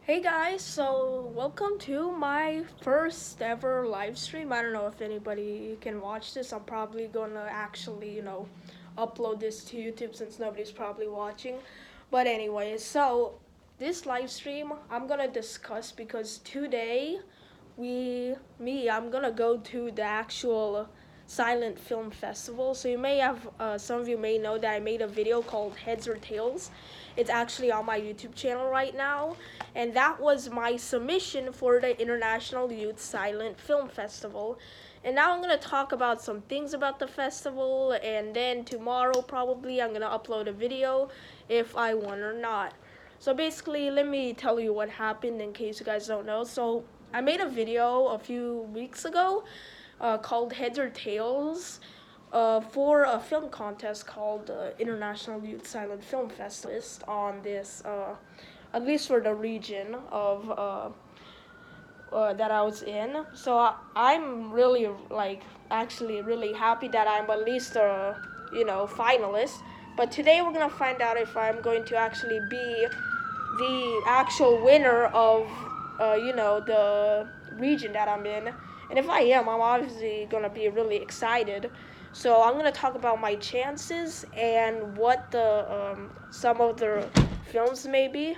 Hey guys, so welcome to my first ever live stream. I don't know if anybody can watch this. I'm probably gonna actually, upload this to YouTube since nobody's probably watching. But anyway, so this live stream I'm gonna discuss because today I'm gonna go to the actual silent film festival. So you may have, some of you may know that I made a video called Heads or Tails. It's actually on my YouTube channel right now, and that was my submission for the International Youth Silent Film Festival. And now I'm gonna talk about some things about the festival, and then tomorrow probably I'm gonna upload a video if I won or not. So basically, let me tell you what happened in case you guys don't know. So I made a video a few weeks ago called Heads or Tails for a film contest called International Youth Silent Film Festival on this, at least for the region of that I was in. So I'm really actually really happy that I'm at least a finalist. But today we're gonna find out if I'm going to actually be the actual winner of the region that I'm in. And if I am, I'm obviously gonna be really excited. So I'm gonna talk about my chances and what the some of the films may be.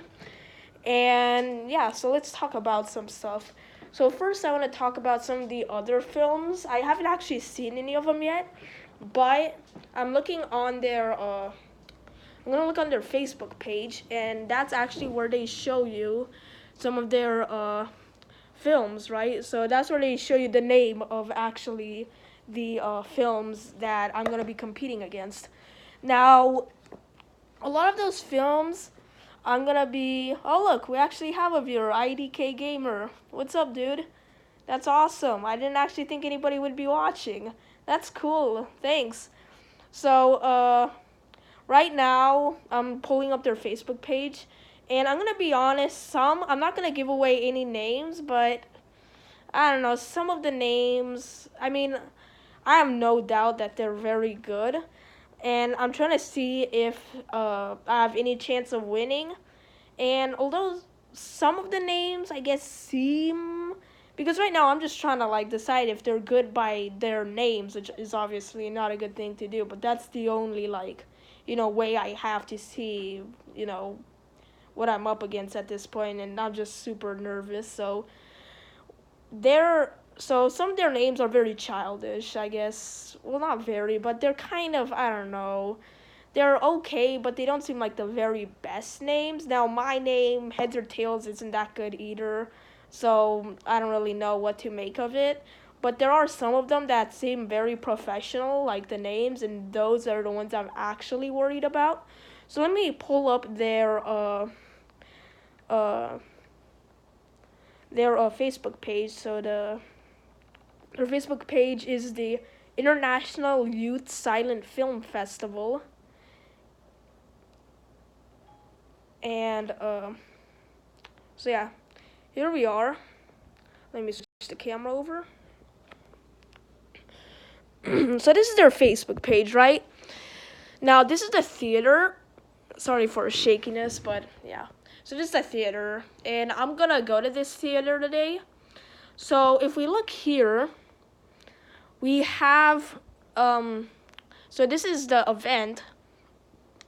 And yeah, so let's talk about some stuff. So first, I want to talk about some of the other films. I haven't actually seen any of them yet, but I'm looking on their I'm gonna look on their Facebook page, and that's actually where they show you some of their films, right? So that's where they show you the name of actually the films that I'm gonna be competing against. Now, a lot of those films, I'm gonna be. Oh look, we actually have a viewer, IDK Gamer. What's up, dude? That's awesome. I didn't actually think anybody would be watching. That's cool. Thanks. So, right now I'm pulling up their Facebook page, and I'm gonna be honest. I'm not gonna give away any names, but I don't know. Some of the names. I mean, I have no doubt that they're very good, and I'm trying to see if I have any chance of winning. And although some of the names I guess seem, because right now I'm just trying to decide if they're good by their names, which is obviously not a good thing to do, but that's the only way I have to see, what I'm up against at this point, and I'm just super nervous. So some of their names are very childish, I guess. Well, not very, but they're kind of, I don't know. They're okay, but they don't seem like the very best names. Now, my name, Heads or Tails, isn't that good either, so I don't really know what to make of it. But there are some of them that seem very professional, like the names, and those are the ones I'm actually worried about. So let me pull up uh, their Facebook page. So their Facebook page is the International Youth Silent Film Festival. And so yeah, here we are. Let me switch the camera over. So this is their Facebook page, right? Now this is the theater. Sorry for shakiness, but yeah. So this is the theater, and I'm gonna go to this theater today. So if we look here, we have so this is the event.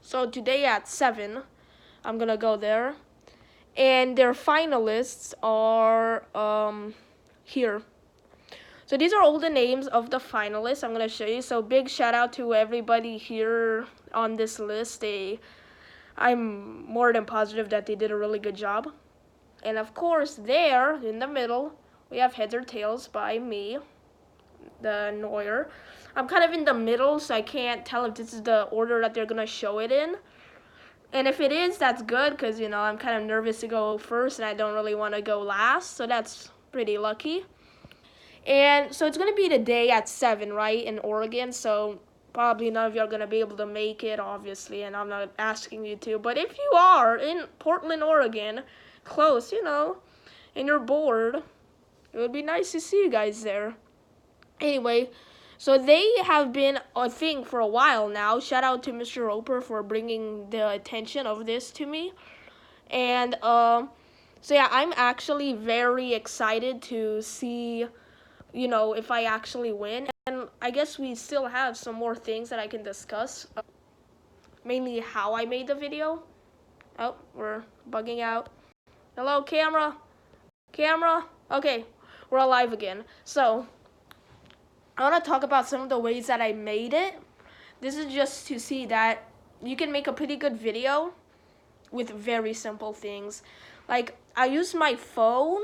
So today at 7, I'm gonna go there, and their finalists are here. So these are all the names of the finalists I'm gonna show you. So big shout out to everybody here on this list. I'm more than positive that they did a really good job. And of course, there in the middle, we have Heads or Tails by me, the Neuer. I'm kind of in the middle, so I can't tell if this is the order that they're gonna show it in. And if it is, that's good, because I'm kind of nervous to go first, and I don't really want to go last, so that's pretty lucky. And so it's going to be today at 7, right, in Oregon. So probably none of you are going to be able to make it, obviously, and I'm not asking you to. But if you are in Portland, Oregon, close, and you're bored, it would be nice to see you guys there. Anyway, so they have been a thing for a while now. Shout out to Mr. Roper for bringing the attention of this to me. And So yeah, I'm actually very excited to see, if I actually win. And I guess we still have some more things that I can discuss. Mainly how I made the video. Oh, we're bugging out. Hello, camera. Camera. Okay, we're alive again. So, I want to talk about some of the ways that I made it. This is just to see that you can make a pretty good video with very simple things. Like, I used my phone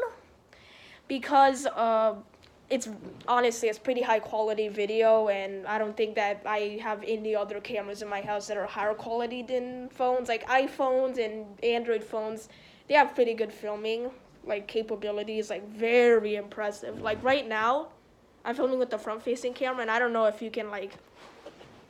because it's honestly it's pretty high quality video, and I don't think that I have any other cameras in my house that are higher quality than phones. Like iPhones and Android phones, they have pretty good filming like capabilities, like very impressive. Like right now, I'm filming with the front facing camera, and I don't know if you can like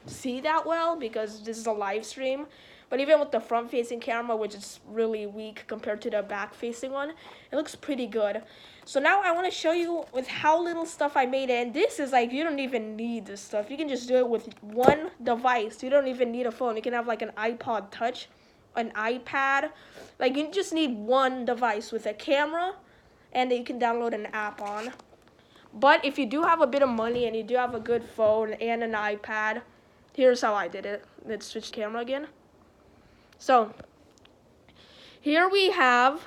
see that well because this is a live stream. But even with the front facing camera, which is really weak compared to the back facing one, it looks pretty good. So now I want to show you with how little stuff I made. And this is like, you don't even need this stuff. You can just do it with one device. You don't even need a phone. You can have like an iPod Touch, an iPad. Like you just need one device with a camera, and you can download an app on. But if you do have a bit of money and you do have a good phone and an iPad, here's how I did it. Let's switch camera again. So here we have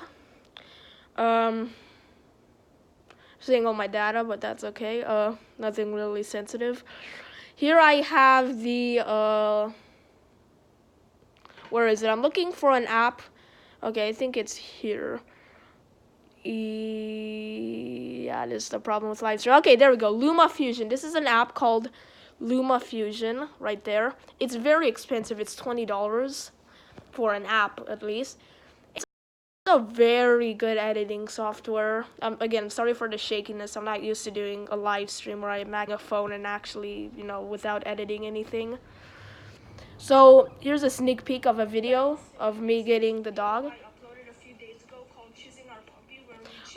seeing all my data, but that's okay. Nothing really sensitive. Here I have the where is it? I'm looking for an app. Okay, I think it's here. Yeah, this is the problem with live stream. Okay, there we go. LumaFusion. This is an app called LumaFusion right there. It's very expensive. It's $20 for an app at least. It's a very good editing software. Again, sorry for the shakiness. I'm not used to doing a live stream where I mag a phone and actually, without editing anything. So here's a sneak peek of a video of me getting the dog.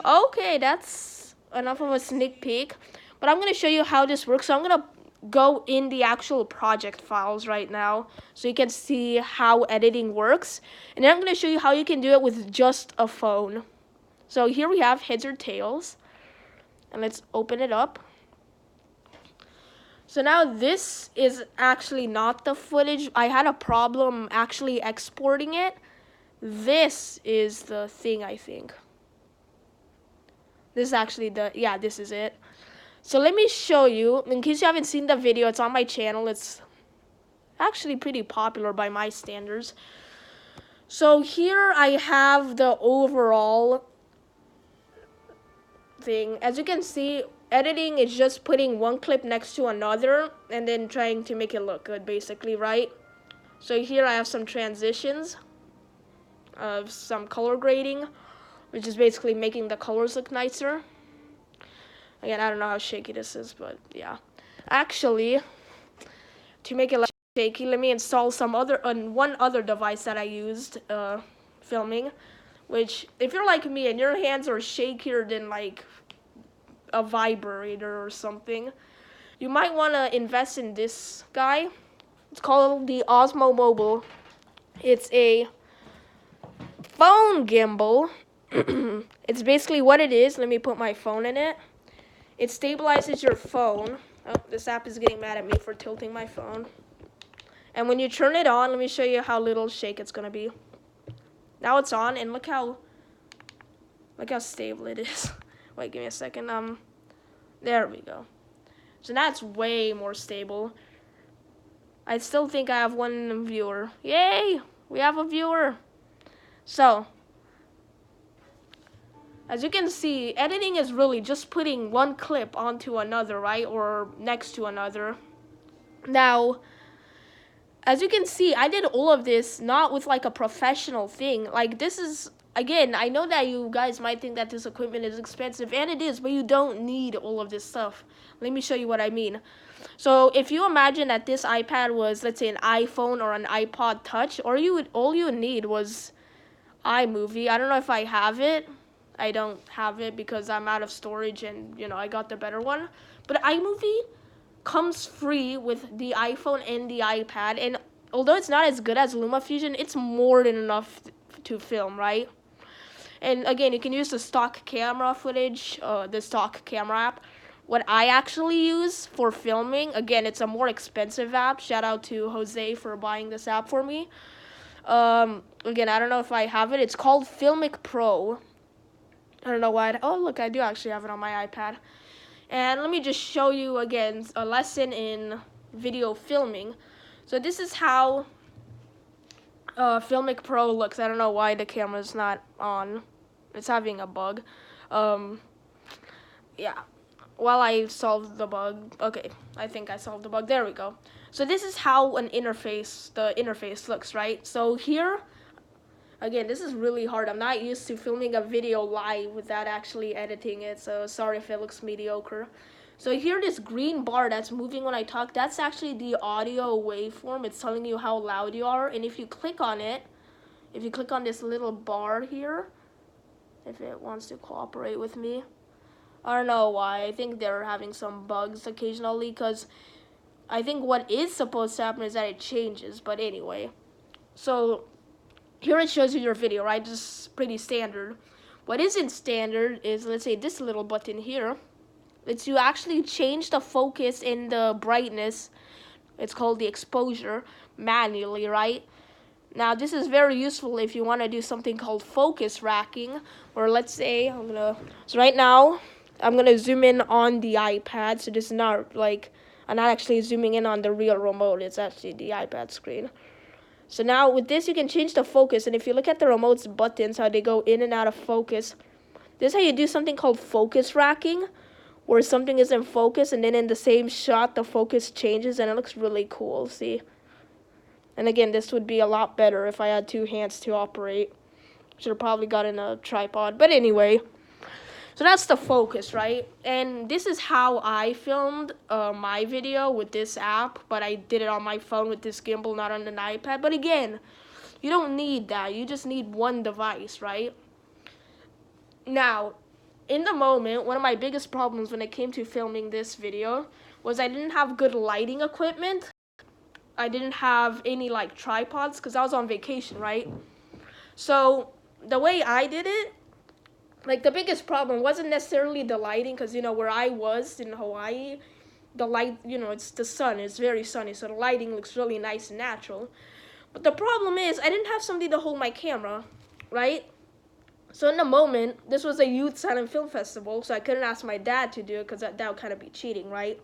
Okay, that's enough of a sneak peek. But I'm going to show you how this works. So I'm going to go in the actual project files right now so you can see how editing works. And then I'm going to show you how you can do it with just a phone. So here we have heads or tails. And let's open it up. So now this is actually not the footage. I had a problem actually exporting it. This is the thing, I think. This is actually this is it. So let me show you, in case you haven't seen the video, it's on my channel. It's actually pretty popular by my standards. So here I have the overall thing. As you can see, editing is just putting one clip next to another and then trying to make it look good, basically, right? So here I have some transitions of some color grading, which is basically making the colors look nicer. Again, I don't know how shaky this is, but yeah. Actually, to make it less shaky, let me install some other one other device that I used filming, which if you're like me and your hands are shakier than like a vibrator or something, you might want to invest in this guy. It's called the Osmo Mobile. It's a phone gimbal. It's basically what it is. Let me put my phone in it. It stabilizes your phone. Oh, this app is getting mad at me for tilting my phone. And when you turn it on, let me show you how little shake it's gonna be. Now it's on, and look how stable it is. Wait, give me a second. There we go. So now it's way more stable. I still think I have one viewer. Yay! We have a viewer. So, as you can see, editing is really just putting one clip onto another, right? Or next to another. Now, as you can see, I did all of this not with like a professional thing. Like this is, again, I know that you guys might think that this equipment is expensive, and it is, but you don't need all of this stuff. Let me show you what I mean. So if you imagine that this iPad was, let's say, an iPhone or an iPod Touch, or all you would need was iMovie. I don't know if I have it. I don't have it because I'm out of storage and, I got the better one. But iMovie comes free with the iPhone and the iPad. And although it's not as good as LumaFusion, it's more than enough to film, right? And again, you can use the stock camera footage, the stock camera app. What I actually use for filming, again, it's a more expensive app. Shout out to Jose for buying this app for me. Again, I don't know if I have it. It's called Filmic Pro. I don't know why. Oh, look, I do actually have it on my iPad. And let me just show you again a lesson in video filming. So this is how Filmic Pro looks. I don't know why the camera's not on. It's having a bug. Yeah. While I solved the bug. Okay, I think I solved the bug. There we go. So this is how the interface looks, right? So here, again, this is really hard. I'm not used to filming a video live without actually editing it, so sorry if it looks mediocre. So here, this green bar that's moving when I talk, that's actually the audio waveform. It's telling you how loud you are, and if you click on it, if you click on this little bar here, if it wants to cooperate with me, I don't know why. I think they're having some bugs occasionally, because I think what is supposed to happen is that it changes, but anyway. So here it shows you your video, right? Just pretty standard. What isn't standard is, let's say, this little button here. Lets you actually change the focus and the brightness. It's called the exposure manually, right? Now, this is very useful if you want to do something called focus racking, or let's say, so right now, I'm going to zoom in on the iPad, so this is not like, I'm not actually zooming in on the real remote, it's actually the iPad screen. So now with this, you can change the focus, and if you look at the remote's buttons, how they go in and out of focus, this is how you do something called focus racking, where something is in focus, and then in the same shot, the focus changes, and it looks really cool, see? And again, this would be a lot better if I had two hands to operate. Should have probably gotten a tripod, but anyway. So that's the focus, right? And this is how I filmed my video with this app, but I did it on my phone with this gimbal, not on an iPad. But again, you don't need that. You just need one device, right? Now, in the moment, one of my biggest problems when it came to filming this video was I didn't have good lighting equipment. I didn't have any like tripods because I was on vacation, right? So the way I did it, like the biggest problem wasn't necessarily the lighting, because where I was in Hawaii, the light, it's the sun, it's very sunny, so the lighting looks really nice and natural. But the problem is I didn't have somebody to hold my camera, right? So in the moment, this was a youth silent film festival, so I couldn't ask my dad to do it because that would kind of be cheating, right?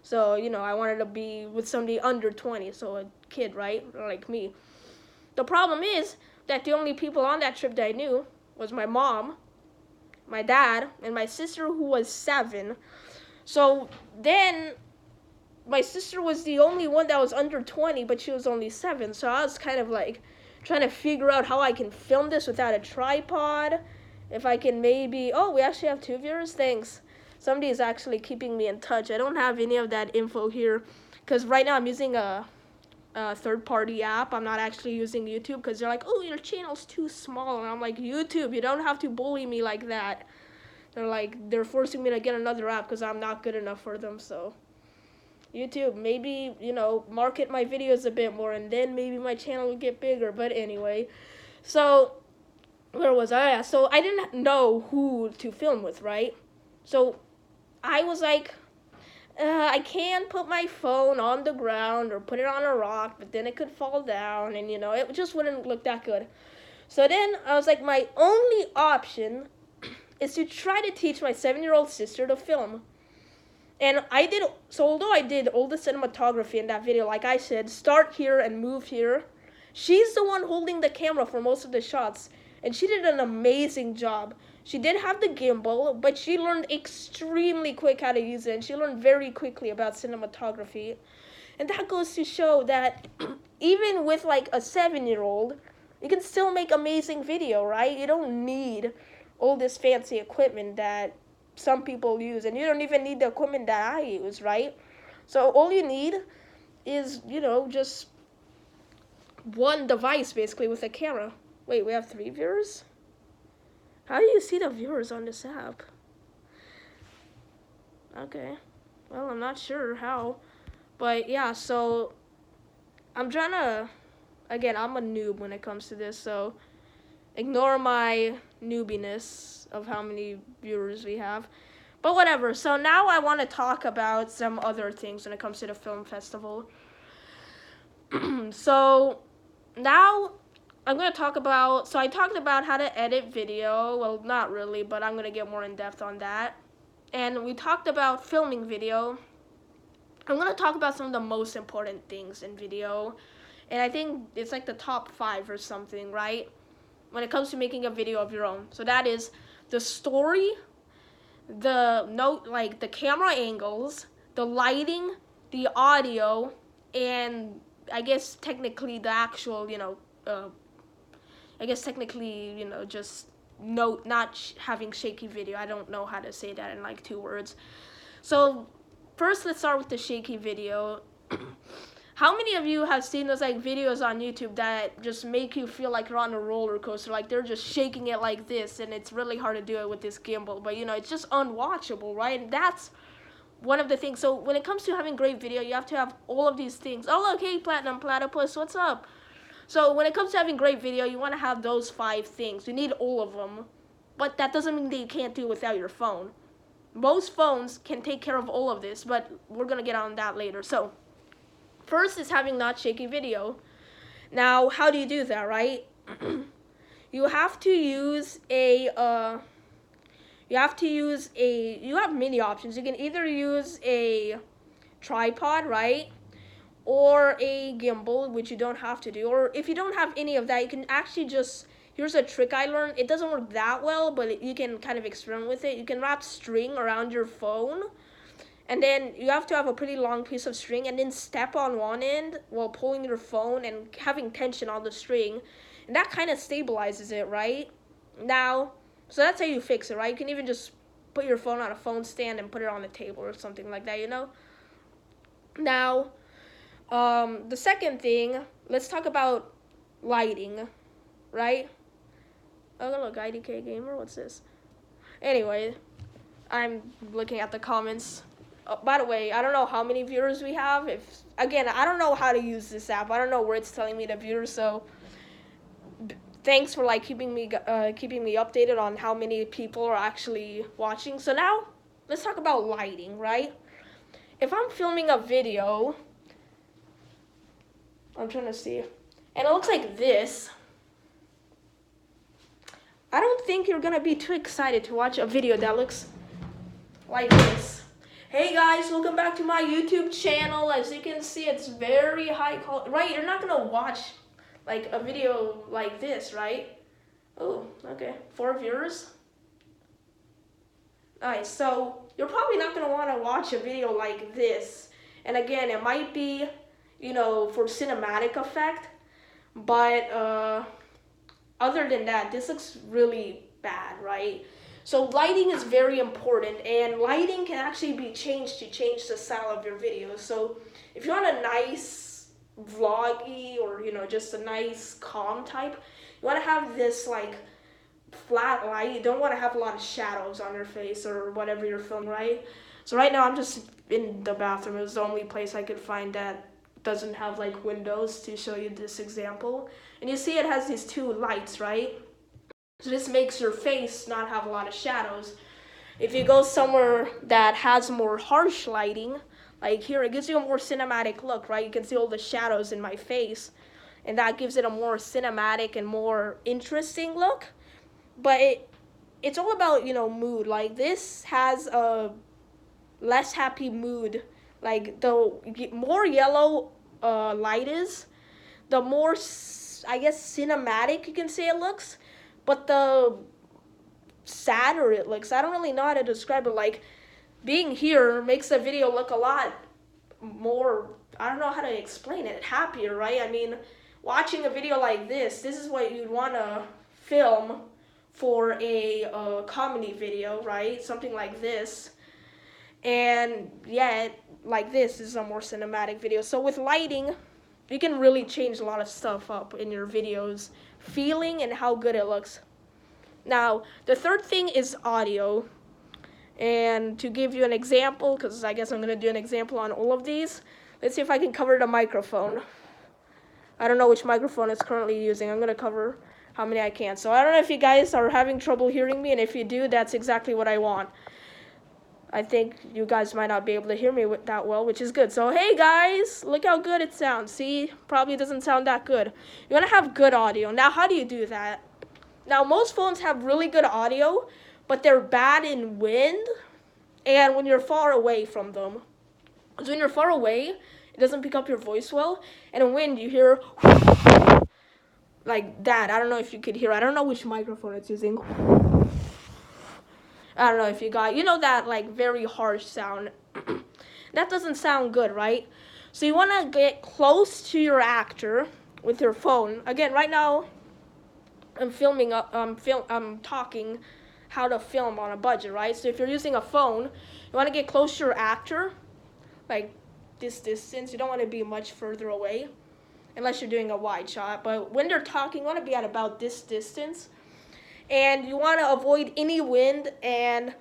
So, I wanted to be with somebody under 20, so a kid, right? Like me. The problem is that the only people on that trip that I knew was my mom, my dad, and my sister, who was 7. So then my sister was the only one that was under 20, but she was only 7. So I was kind of like trying to figure out how I can film this without a tripod. If I can maybe, oh, we actually have 2 viewers, thanks. Somebody is actually keeping me in touch. I don't have any of that info here, because right now I'm using a third-party app. I'm not actually using YouTube, because they're like, oh, your channel's too small. And I'm like, YouTube, you don't have to bully me like that. They're forcing me to get another app because I'm not good enough for them. So YouTube, maybe, market my videos a bit more, and then maybe my channel will get bigger. But anyway, so where was I at? So I didn't know who to film with, right? So I was like, I can put my phone on the ground or put it on a rock, but then it could fall down, and it just wouldn't look that good. So then I was like, my only option is to try to teach my 7-year-old sister to film. And although I did all the cinematography in that video, like I said, start here and move here, she's the one holding the camera for most of the shots, and she did an amazing job. She did have the gimbal, but she learned extremely quick how to use it, and she learned very quickly about cinematography. And that goes to show that even with like a 7-year-old, you can still make amazing video, right? You don't need all this fancy equipment that some people use, and you don't even need the equipment that I use, right? So all you need is, just one device basically with a camera. Wait, we have 3 viewers? How do you see the viewers on this app? Okay, well, I'm not sure how, but yeah, so I'm trying to, again, I'm a noob when it comes to this, so Ignore my newbiness of how many viewers we have. But whatever. So now I want to talk about some other things when it comes to the film festival. So now I'm going to talk about, so I talked about how to edit video. Well, not really, but I'm going to get more in depth on that. And we talked about filming video. I'm going to talk about some of the most important things in video. And I think it's like the top 5 or something, right? When it comes to making a video of your own. So that is the story, the camera angles, the lighting, the audio, and I guess technically the actual, just not having shaky video. I don't know how to say that in like 2 words. So first, let's start with the shaky video. How many of you have seen those like videos on YouTube that just make you feel like you're on a roller coaster, like they're just shaking it like this, and it's really hard to do it with this gimbal, but it's just unwatchable, right? And that's one of the things. So when it comes to having great video, you have to have all of these things. Oh, look, hey, Platinum Platypus, what's up? So when it comes to having great video, you want to have those 5 things. You need all of them, but that doesn't mean that you can't do it without your phone. Most phones can take care of all of this, but we're going to get on that later. So first is having not shaky video. Now, how do you do that, right? You have to use you have many options. You can either use a tripod, right? Or a gimbal, which you don't have to do. Or if you don't have any of that, you can actually just, here's a trick I learned. It doesn't work that well, but you can kind of experiment with it. You can wrap string around your phone, and then you have to have a pretty long piece of string, and then step on one end while pulling your phone and having tension on the string, and that kind of stabilizes it, right? Now, so that's how you fix it, right? You can even just put your phone on a phone stand and put it on the table or something like that, Now, the second thing, let's talk about lighting, right? Oh, look, IDK Gamer, what's this? Anyway, I'm looking at the comments. By the way, I don't know how many viewers we have. Again, I don't know how to use this app. I don't know where it's telling me the viewers, so thanks for keeping me updated on how many people are actually watching. So now, let's talk about lighting, right? If I'm filming a video, I'm trying to see, and it looks like this, I don't think you're gonna be too excited to watch a video that looks like this. Hey guys, welcome back to my YouTube channel. As you can see, it's very high quality, right? You're not gonna watch like a video like this, right? Oh, okay, 4 viewers. Nice, so you're probably not gonna wanna watch a video like this. And again, it might be, for cinematic effect, but other than that, this looks really bad, right? So lighting is very important, and lighting can actually be changed to change the style of your videos. So if you want a nice vloggy or just a nice calm type, you want to have this flat light. You don't want to have a lot of shadows on your face or whatever you're filming, right? So right now I'm just in the bathroom. It was the only place I could find that doesn't have windows to show you this example. And you see it has these 2 lights, right? So this makes your face not have a lot of shadows. If you go somewhere that has more harsh lighting, like here, it gives you a more cinematic look, right? You can see all the shadows in my face, and that gives it a more cinematic and more interesting look. But it's all about, mood. Like this has a less happy mood. Like the more yellow light is, the more, I guess, cinematic you can say it looks. But the sadder it looks. I don't really know how to describe it. Being here makes the video look a lot more, I don't know how to explain it, happier, right? I mean, watching a video like this is what you'd want to film for a comedy video, right? Something like this. And yeah, like this is a more cinematic video. So with lighting, you can really change a lot of stuff up in your videos, feeling and how good it looks. Now, the third thing is audio. And to give you an example, because I guess I'm going to do an example on all of these, let's see if I can cover the microphone. I don't know which microphone it's currently using. I'm going to cover how many I can. So I don't know if you guys are having trouble hearing me, and if you do, that's exactly what I want. I think you guys might not be able to hear me that well, which is good. So hey guys, look how good it sounds. See, probably doesn't sound that good. You want to have good audio. Now how do you do that? Now most phones have really good audio, but they're bad in wind and when you're far away from them. Because when you're far away, it doesn't pick up your voice well, and in wind you hear like that. I don't know if you could hear. I don't know which microphone it's using. I don't know if you got, that like very harsh sound. That doesn't sound good, right? So you want to get close to your actor with your phone. Again, right now I'm talking how to film on a budget, right? So if you're using a phone, you want to get close to your actor, like this distance. You don't want to be much further away unless you're doing a wide shot. But when they're talking, you want to be at about this distance. And you want to avoid any wind. And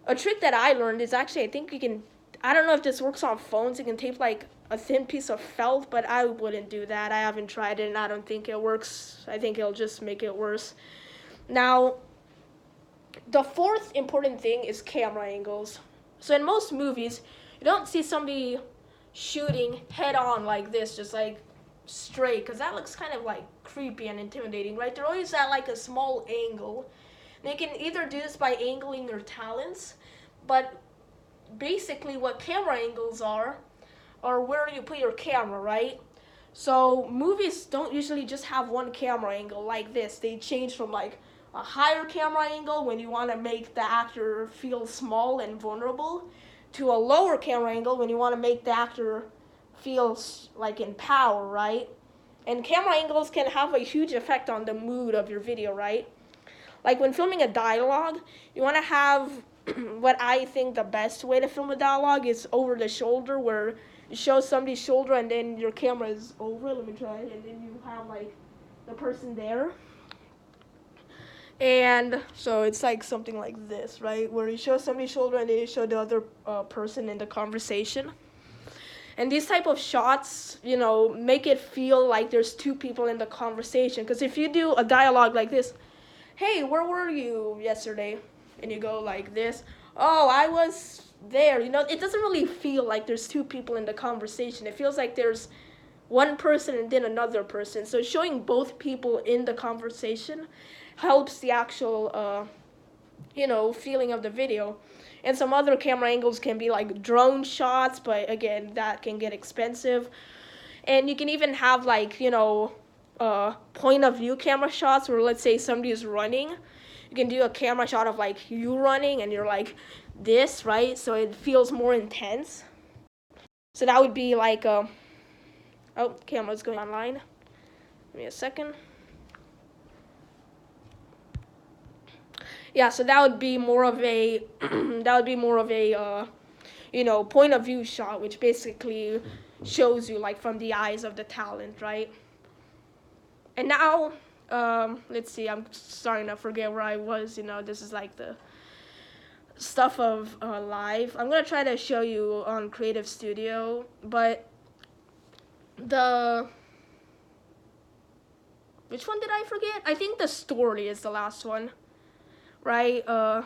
a trick that I learned is actually, I think you can, I don't know if this works on phones, you can tape like a thin piece of felt, but I wouldn't do that. I haven't tried it and I don't think it works. I think it'll just make it worse. Now, the fourth important thing is camera angles. So in most movies, you don't see somebody shooting head on like this, just like straight, because that looks kind of like creepy and intimidating, right? They're always at like a small angle. They can either do this by angling their talents, but basically what camera angles are where you put your camera, right? So movies don't usually just have one camera angle like this. They change from like a higher camera angle when you want to make the actor feel small and vulnerable to a lower camera angle when you want to make the actor feel like in power, right? And camera angles can have a huge effect on the mood of your video, right? Like when filming a dialogue, you want to have what I think the best way to film a dialogue is over the shoulder, where you show somebody's shoulder and then your camera is over. Let me try it. And then you have like the person there. And so it's like something like this, right? Where you show somebody's shoulder and then you show the other person in the conversation. And these type of shots, make it feel like there's two people in the conversation. Because if you do a dialogue like this, hey, where were you yesterday? And you go like this, oh, I was there. It doesn't really feel like there's two people in the conversation. It feels like there's one person and then another person. So showing both people in the conversation helps the actual, feeling of the video. And some other camera angles can be like drone shots, but again, that can get expensive. And you can even have like, point of view camera shots where, let's say somebody is running. You can do a camera shot of like you running and you're like this, right? So it feels more intense. So that would be like, oh, camera's going online. Give me a second. Yeah, so that would be more of a, point of view shot, which basically shows you like from the eyes of the talent, right? And now, let's see, I'm starting to forget where I was. This is like the stuff of live. I'm going to try to show you on Creative Studio, but which one did I forget? I think the story is the last one, right? I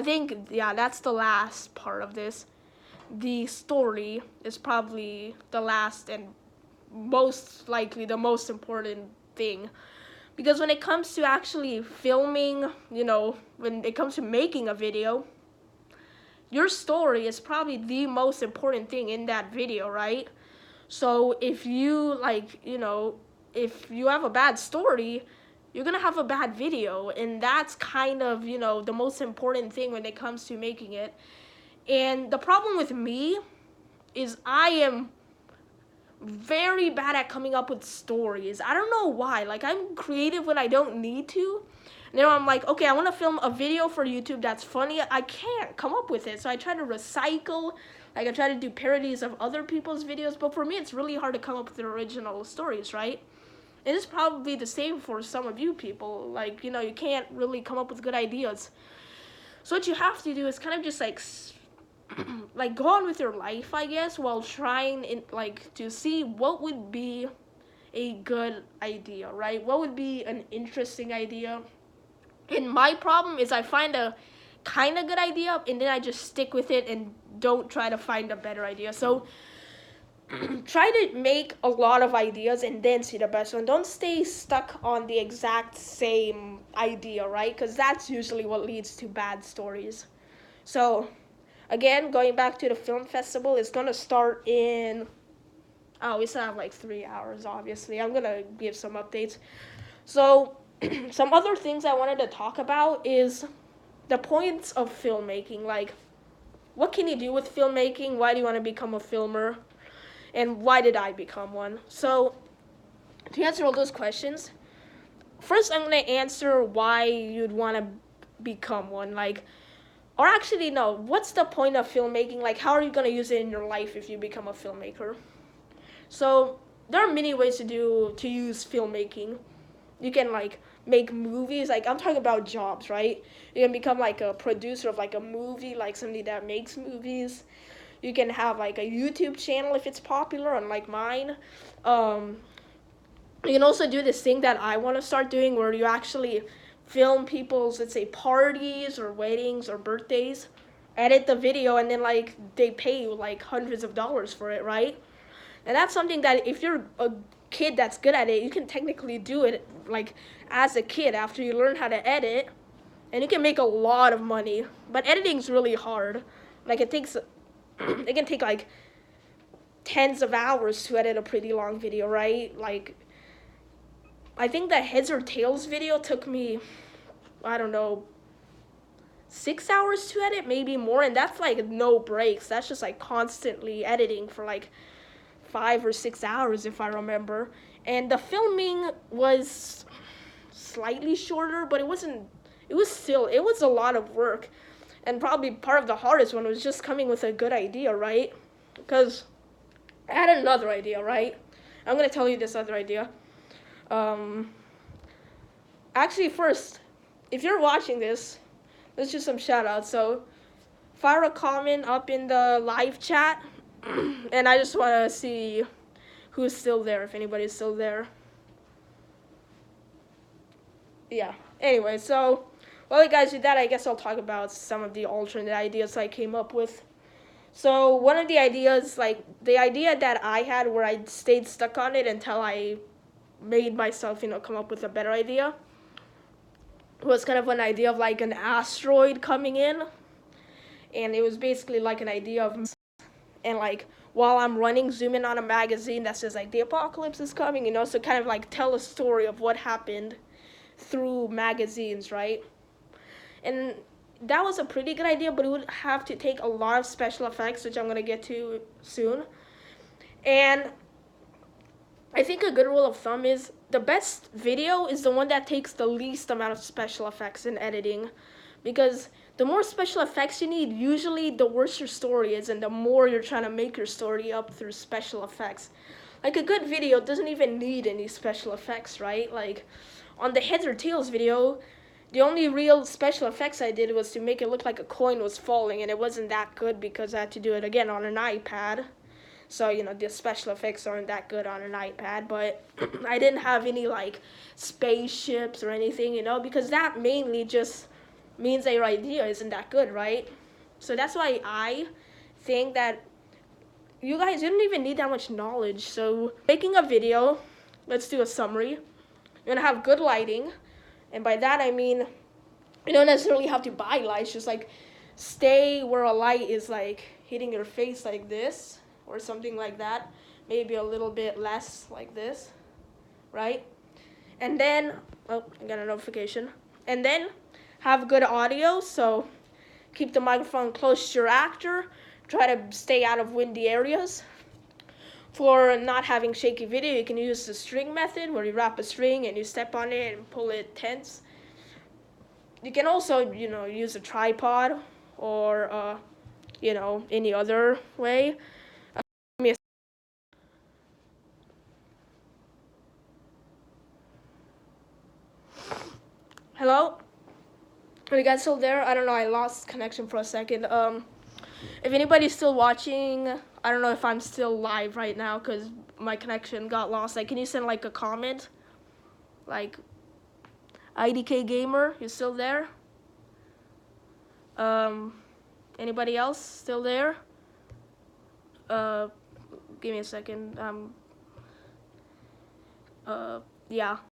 think, yeah, that's the last part of this. The story is probably the last and most likely the most important thing, because when it comes to actually filming, when it comes to making a video, your story is probably the most important thing in that video, right? So if you if you have a bad story, you're gonna have a bad video, and that's kind of the most important thing when it comes to making it. And the problem with me is I am very bad at coming up with stories. I don't know why. Like, I'm creative when I don't need to. And then I'm like, okay, I want to film a video for YouTube that's funny. I can't come up with it. So I try to recycle. Like, I try to do parodies of other people's videos. But for me, it's really hard to come up with original stories, right? And it's probably the same for some of you people. like, you can't really come up with good ideas. So what you have to do is kind of just like go on with your life, I guess, while trying to see what would be a good idea, right? What would be an interesting idea? And my problem is I find a kind of good idea and then I just stick with it and don't try to find a better idea. So try to make a lot of ideas and then see the best one. Don't stay stuck on the exact same idea, right? Because that's usually what leads to bad stories. So again, going back to the film festival, it's gonna start in, oh, we still have like 3 hours, obviously. I'm gonna give some updates. So some other things I wanted to talk about is the points of filmmaking. Like, what can you do with filmmaking? Why do you want to become a filmer? And why did I become one? So to answer all those questions, first I'm going to answer why you'd want to become one. Like, or actually, no, what's the point of filmmaking? Like, how are you going to use it in your life if you become a filmmaker? So there are many ways to use filmmaking. You can like make movies. Like, I'm talking about jobs, right? You can become like a producer of like a movie, like somebody that makes movies. You can have like a YouTube channel if it's popular, unlike mine. You can also do this thing that I want to start doing where you actually film people's, let's say, parties or weddings or birthdays, edit the video, and then like they pay you like hundreds of dollars for it, right? And that's something that if you're a kid that's good at it, you can technically do it like as a kid after you learn how to edit, and you can make a lot of money. But editing's really hard. Like it can take like tens of hours to edit a pretty long video, right? Like I think the heads or tails video took me, I don't know, 6 hours to edit, maybe more, and that's like no breaks. That's just like constantly editing for like 5 or 6 hours if I remember. And the filming was slightly shorter, but it was a lot of work. And probably part of the hardest one was just coming with a good idea, right? Because I had another idea, right? I'm gonna tell you this other idea. Actually, first, if you're watching this, let's do some shout outs. So fire a comment up in the live chat, and I just want to see who's still there, if anybody's still there. Yeah. Anyway, so while you guys do that, I guess I'll talk about some of the alternate ideas I came up with. So one of the ideas, like the idea that I had where I stayed stuck on it until I made myself, come up with a better idea, was kind of an idea of like an asteroid coming in. And it was basically like an idea of, and like while I'm running, zoom in on a magazine that says like the apocalypse is coming, so kind of like tell a story of what happened through magazines, right? And that was a pretty good idea, but it would have to take a lot of special effects, which I'm going to get to soon. And I think a good rule of thumb is the best video is the one that takes the least amount of special effects in editing, because the more special effects you need, usually the worse your story is, and the more you're trying to make your story up through special effects. Like a good video doesn't even need any special effects, right? Like on the heads or tails video, the only real special effects I did was to make it look like a coin was falling, and it wasn't that good because I had to do it again on an iPad. So, the special effects aren't that good on an iPad, but I didn't have any like spaceships or anything, because that mainly just means that your idea isn't that good, right? So that's why I think that you guys didn't even need that much knowledge. So making a video, let's do a summary. You're gonna have good lighting, and by that I mean you don't necessarily have to buy lights, just like stay where a light is like hitting your face like this or something like that, maybe a little bit less like this, right? And then, oh, I got a notification. And then have good audio, so keep the microphone close to your actor. Try to stay out of windy areas. For not having shaky video, you can use the string method where you wrap a string and you step on it and pull it tense. You can also, use a tripod or, any other way. Hello? Are you guys still there? I don't know, I lost connection for a second. If anybody's still watching, I don't know if I'm still live right now because my connection got lost. Like, can you send like a comment? Like, IDK Gamer, you still there? Anybody else still there? Give me a second. Yeah.